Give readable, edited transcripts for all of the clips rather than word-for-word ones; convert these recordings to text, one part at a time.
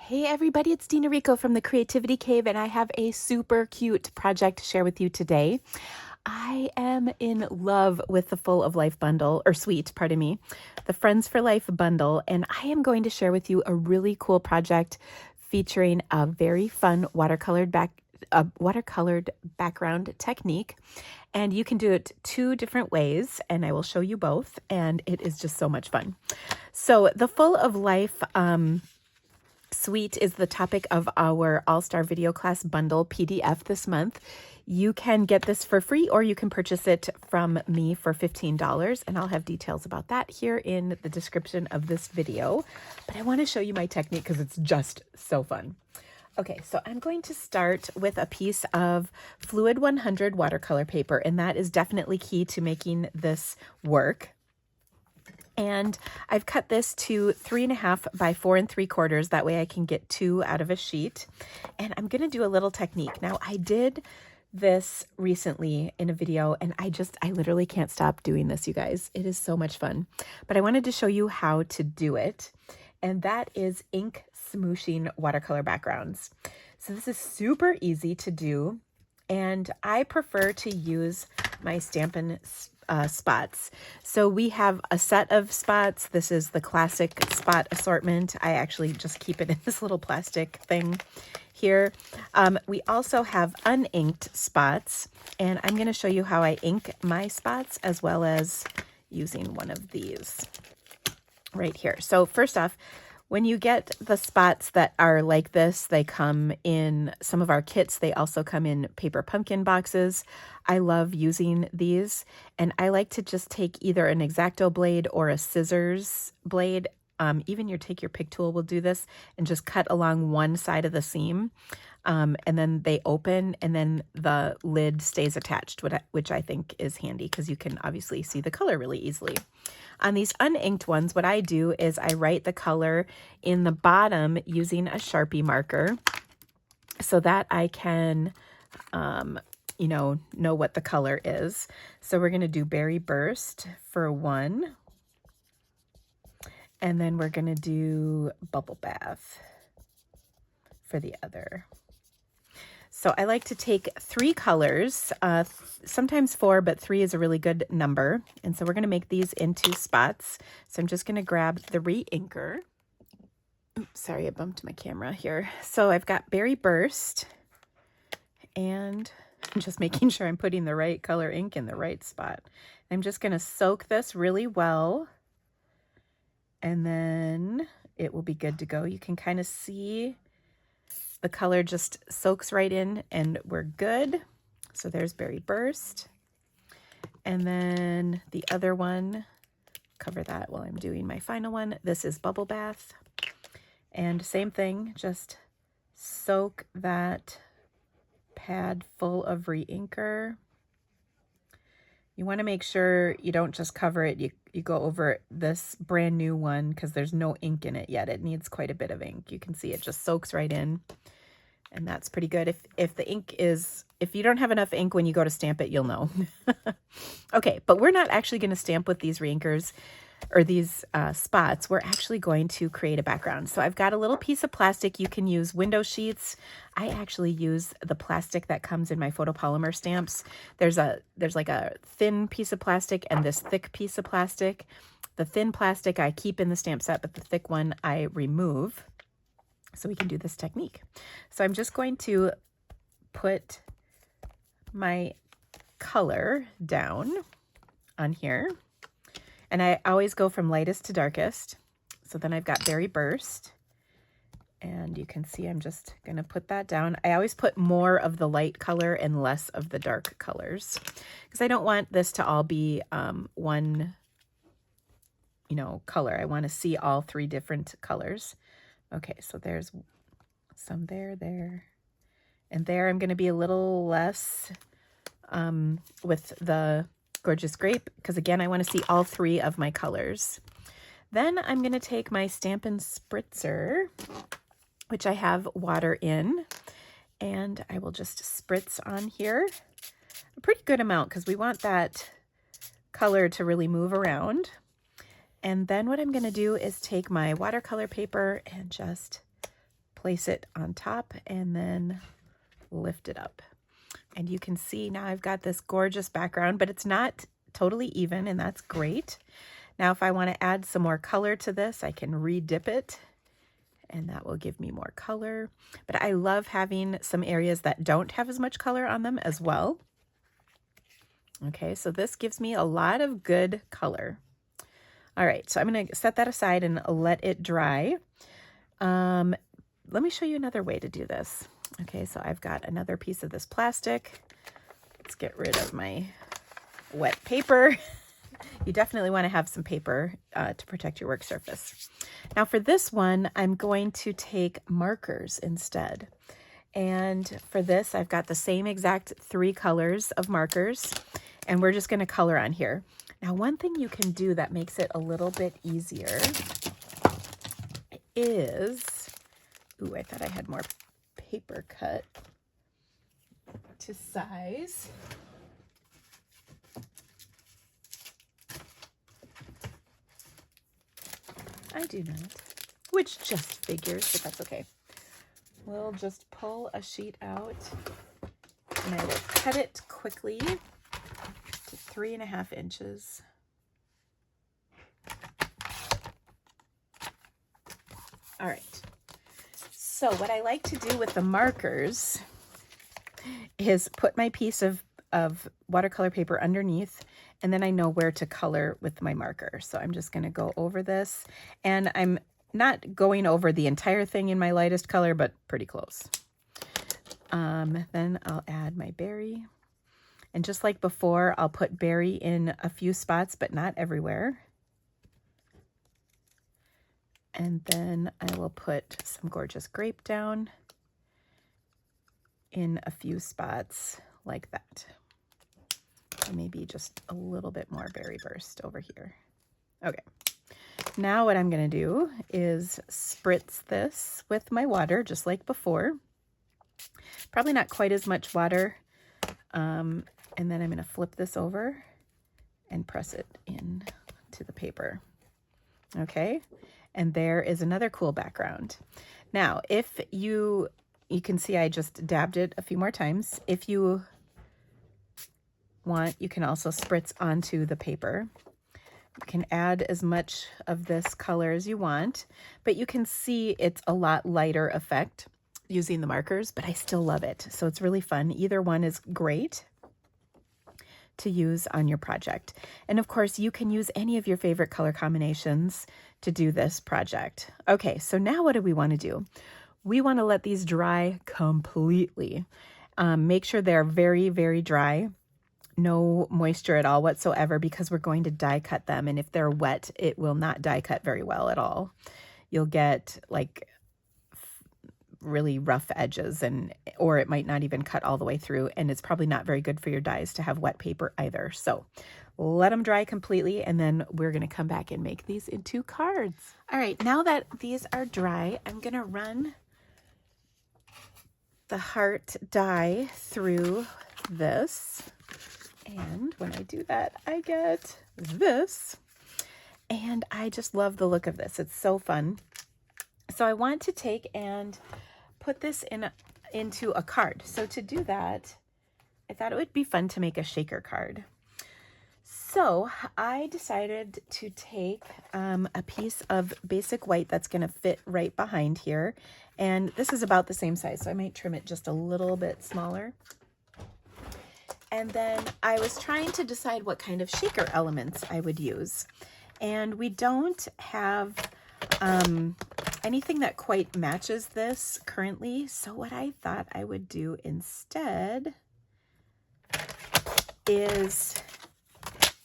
Hey everybody, it's Dina Rico from the Creativity Cave, and I have a super cute project to share with you today. I am in love with the Full of Life bundle, or suite, pardon me, the Friends for Life bundle, and I am going to share with you a really cool project featuring a very fun watercolored background technique. And you can do it two different ways, and I will show you both, and it is just so much fun. So the Full of Life suite is the topic of our All-Star Video Class Bundle PDF this month. You can get this for free, or you can purchase it from me for $15, and I'll have details about that here in the description of this video. But I want to show you my technique because it's just so fun. Okay, so I'm going to start with a piece of Fluid 100 watercolor paper, and that is definitely key to making this work. And I've cut this to 3.5 by 4 3/4. That way I can get 2 out of a sheet. And I'm going to do a little technique. Now, I did this recently in a video, and I literally can't stop doing this, you guys. It is so much fun. But I wanted to show you how to do it. And that is ink smooshing watercolor backgrounds. So this is super easy to do. And I prefer to use my Stampin' spots. So we have a set of spots. This is the classic spot assortment. I actually just keep it in this little plastic thing here. We also have uninked spots, and I'm going to show you how I ink my spots as well as using one of these right here. So first off, when you get the spots that are like this, they come in some of our kits. They also come in paper pumpkin boxes. I love using these, and I like to just take either an X-Acto blade or a scissors blade. Even your pick tool will do this, and just cut along one side of the seam. And then they open, and then the lid stays attached, which I think is handy because you can obviously see the color really easily. On these uninked ones, what I do is I write the color in the bottom using a Sharpie marker so that I can, know what the color is. So we're going to do Berry Burst for one, and then we're going to do Bubble Bath for the other. So I like to take 3 colors, sometimes 4, but 3 is a really good number. And so we're going to make these into spots. So I'm just going to grab the re-inker. Oops, sorry, I bumped my camera here. So I've got Berry Burst, and I'm just making sure I'm putting the right color ink in the right spot. I'm just going to soak this really well, and then it will be good to go. You can kind of see the color just soaks right in, and we're good. So there's Berry Burst. And then the other one, cover that while I'm doing my final one. This is Bubble Bath. And same thing, just soak that pad full of re-inker. You want to make sure you don't just cover it, you go over this brand new one because there's no ink in it yet. It needs quite a bit of ink. You can see it just soaks right in. And that's pretty good. If the ink is, if you don't have enough ink when you go to stamp it, you'll know. Okay, but we're not actually going to stamp with these re-inkers or these spots. We're actually going to create a background. So I've got a little piece of plastic. You can use window sheets. I actually use the plastic that comes in my photopolymer stamps. There's like a thin piece of plastic and this thick piece of plastic. The thin plastic I keep in the stamp set, but the thick one I remove, so we can do this technique. So I'm just going to put my color down on here. And I always go from lightest to darkest. So then I've got Berry Burst. And you can see I'm just going to put that down. I always put more of the light color and less of the dark colors, because I don't want this to all be one, color. I want to see all 3 different colors. Okay, so there's some there, and there. I'm going to be a little less with the Gorgeous Grape, because again, I want to see all 3 of my colors. Then I'm going to take my Stampin' Spritzer, which I have water in, and I will just spritz on here a pretty good amount because we want that color to really move around. And then what I'm going to do is take my watercolor paper and just place it on top and then lift it up. And you can see now I've got this gorgeous background, but it's not totally even, and that's great. Now, if I want to add some more color to this, I can re-dip it, and that will give me more color. But I love having some areas that don't have as much color on them as well. Okay, so this gives me a lot of good color. All right, so I'm going to set that aside and let it dry. Let me show you another way to do this. Okay, so I've got another piece of this plastic. Let's get rid of my wet paper. You definitely want to have some paper to protect your work surface. Now for this one, I'm going to take markers instead. And for this, I've got the same exact 3 colors of markers, and we're just going to color on here. Now, one thing you can do that makes it a little bit easier is, ooh, I thought I had more paper cut to size. I do not, which just figures, but that's okay. We'll just pull a sheet out, and I will cut it quickly to 3.5 inches. All right. So what I like to do with the markers is put my piece of watercolor paper underneath, and then I know where to color with my marker. So I'm just going to go over this, and I'm not going over the entire thing in my lightest color, but pretty close. Then I'll add my berry, and just like before, I'll put berry in a few spots, but not everywhere. And then I will put some gorgeous grape down in a few spots like that. And maybe just a little bit more berry burst over here. Okay. Now what I'm going to do is spritz this with my water, just like before. Probably not quite as much water. And then I'm going to flip this over and press it in to the paper. Okay. And there is another cool background. Now, if you can see I just dabbed it a few more times. If you want, you can also spritz onto the paper. You can add as much of this color as you want, but you can see it's a lot lighter effect using the markers, but I still love it. So it's really fun. Either one is great to use on your project. And of course, you can use any of your favorite color combinations to do this project. Okay, so now what do we want to do? We want to let these dry completely. Make sure they're very, very dry. No moisture at all whatsoever, because we're going to die cut them. And if they're wet, it will not die cut very well at all. You'll get like really rough edges, or it might not even cut all the way through, and it's probably not very good for your dies to have wet paper either. So let them dry completely, and then we're going to come back and make these into cards. All right, now that these are dry, I'm going to run the heart die through this, and when I do that, I get this, and I just love the look of this. It's so fun. So I want to take and put this into a card. So to do that, I thought it would be fun to make a shaker card. So I decided to take a piece of basic white that's going to fit right behind here. And this is about the same size, so I might trim it just a little bit smaller. And then I was trying to decide what kind of shaker elements I would use. And we don't have anything that quite matches this currently. So what I thought I would do instead is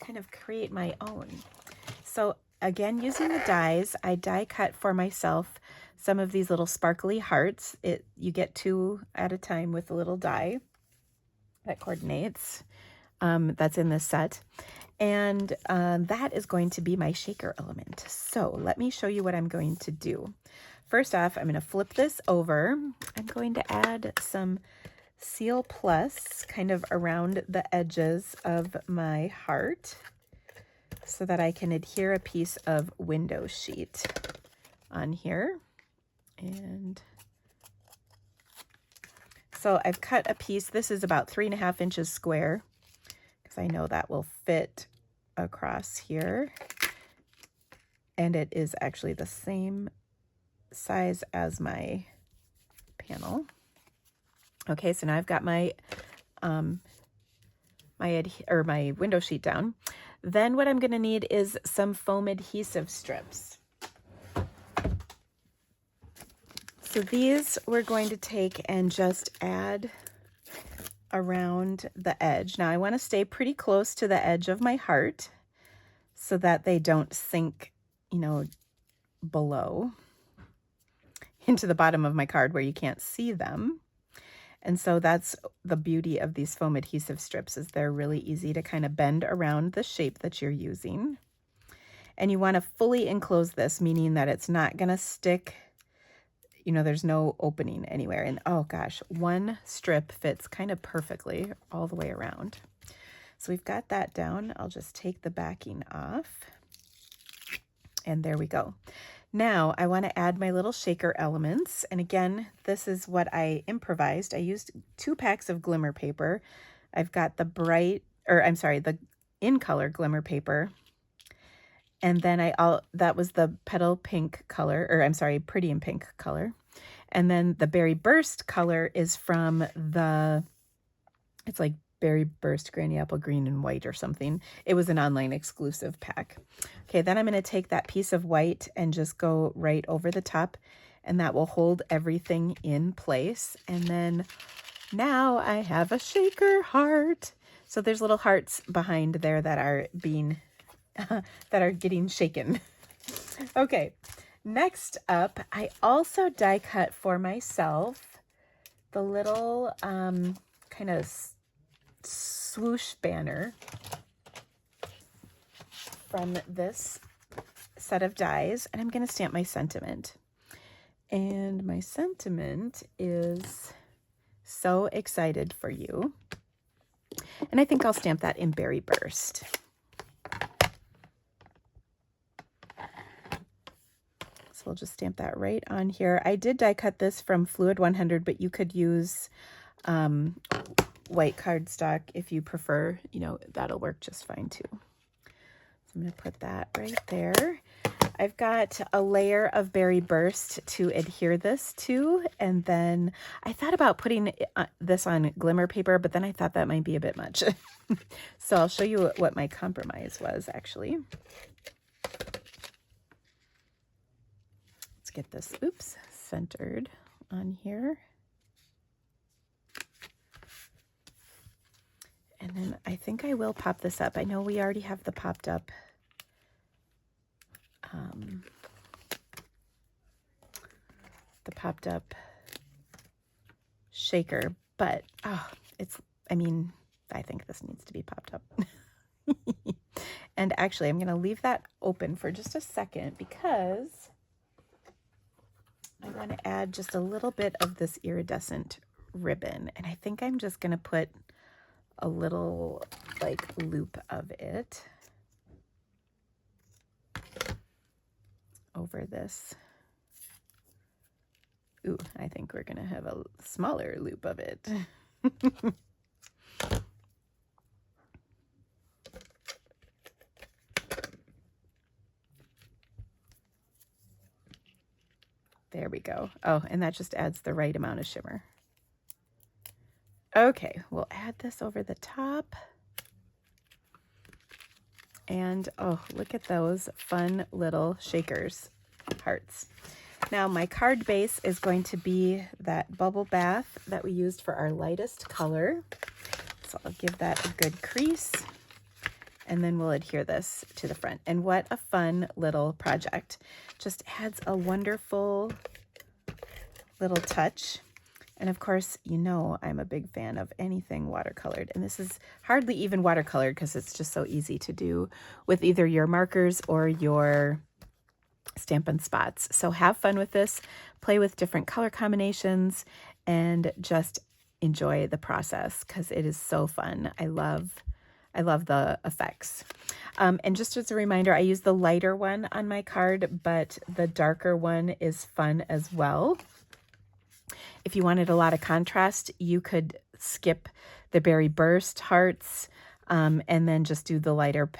kind of create my own. So again, using the dies, I die cut for myself some of these little sparkly hearts. You get 2 at a time with a little die that coordinates. That's in this set. And that is going to be my shaker element. So let me show you what I'm going to do. First off, I'm going to flip this over. I'm going to add some Seal Plus kind of around the edges of my heart so that I can adhere a piece of window sheet on here. And So I've cut a piece. This is about 3.5 inches square because I know that will fit across here. And it is actually the same size as my panel. Okay, so now I've got my my window sheet down. Then what I'm going to need is some foam adhesive strips. So these we're going to take and just add around the edge. Now I want to stay pretty close to the edge of my heart so that they don't sink, you know, below into the bottom of my card where you can't see them. And so that's the beauty of these foam adhesive strips, is they're really easy to kind of bend around the shape that you're using. And you want to fully enclose this, meaning that it's not going to stick, you know, there's no opening anywhere. And oh gosh, one strip fits kind of perfectly all the way around. So we've got that down. I'll just take the backing off. And there we go. Now I want to add my little shaker elements. And again, this is what I improvised. I used 2 packs of glimmer paper. I've got the the in color glimmer paper. And then that was the petal pink color, or I'm sorry, pretty in pink color. And then the berry burst color is from it's like berry burst granny apple green and white or something. It was an online exclusive pack. Okay, then I'm going to take that piece of white and just go right over the top, and that will hold everything in place. And then now I have a shaker heart. So there's little hearts behind there that are being that are getting shaken. Okay, next up, I also die cut for myself the little kind of swoosh banner from this set of dies, and I'm going to stamp my sentiment. And my sentiment is so excited for you. And I think I'll stamp that in Berry Burst. So we'll just stamp that right on here. I did die cut this from Fluid 100, but you could use white cardstock if you prefer. You know, that'll work just fine too. So I'm going to put that right there. I've got a layer of Berry Burst to adhere this to, and then I thought about putting this on glimmer paper, but then I thought that might be a bit much. So I'll show you what my compromise was, actually. Let's get this, centered on here. And then I think I will pop this up. I know we already have the popped up shaker, but I think this needs to be popped up. And actually, I'm going to leave that open for just a second because I want to add just a little bit of this iridescent ribbon. And I think I'm just going to put a little like loop of it over this. Ooh, I think we're gonna have a smaller loop of it. There we go. Oh, and that just adds the right amount of shimmer. Okay, we'll add this over the top. And oh, look at those fun little shakers hearts. Now my card base is going to be that bubble bath that we used for our lightest color. So I'll give that a good crease, and then we'll adhere this to the front. And what a fun little project. Just adds a wonderful little touch. And of course, you know I'm a big fan of anything watercolored. And this is hardly even watercolored because it's just so easy to do with either your markers or your Stampin' Spots. So have fun with this, play with different color combinations, and just enjoy the process because it is so fun. I love the effects. And just as a reminder, I use the lighter one on my card, but the darker one is fun as well. If you wanted a lot of contrast, you could skip the berry burst hearts and then just do the lighter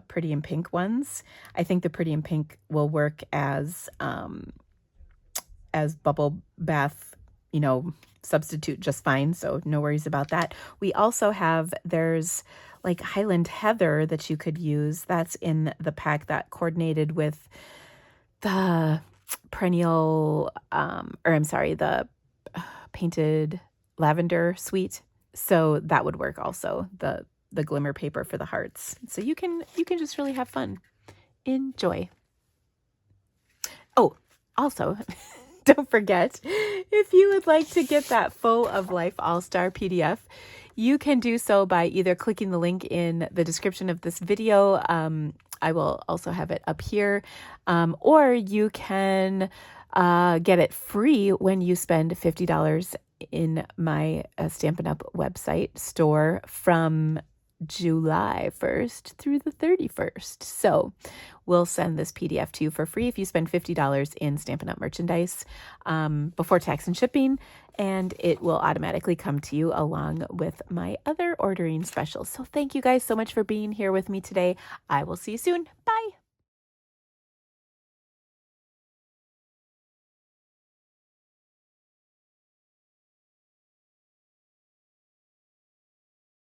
pretty in pink ones. I think the pretty in pink will work as bubble bath, substitute just fine. So no worries about that. We also have, there's like Highland Heather that you could use. That's in the pack that coordinated with the perennial, the painted lavender suite. So that would work also, the glimmer paper for the hearts. So you can just really have fun. Enjoy. Oh, also, don't forget, if you would like to get that Full of Life All-Star PDF, you can do so by either clicking the link in the description of this video. I will also have it up here. Or you can get it free when you spend $50 in my Stampin' Up! Website store from July 1st through the 31st. So we'll send this PDF to you for free if you spend $50 in Stampin' Up! Merchandise before tax and shipping, and it will automatically come to you along with my other ordering specials. So thank you guys so much for being here with me today. I will see you soon. Bye.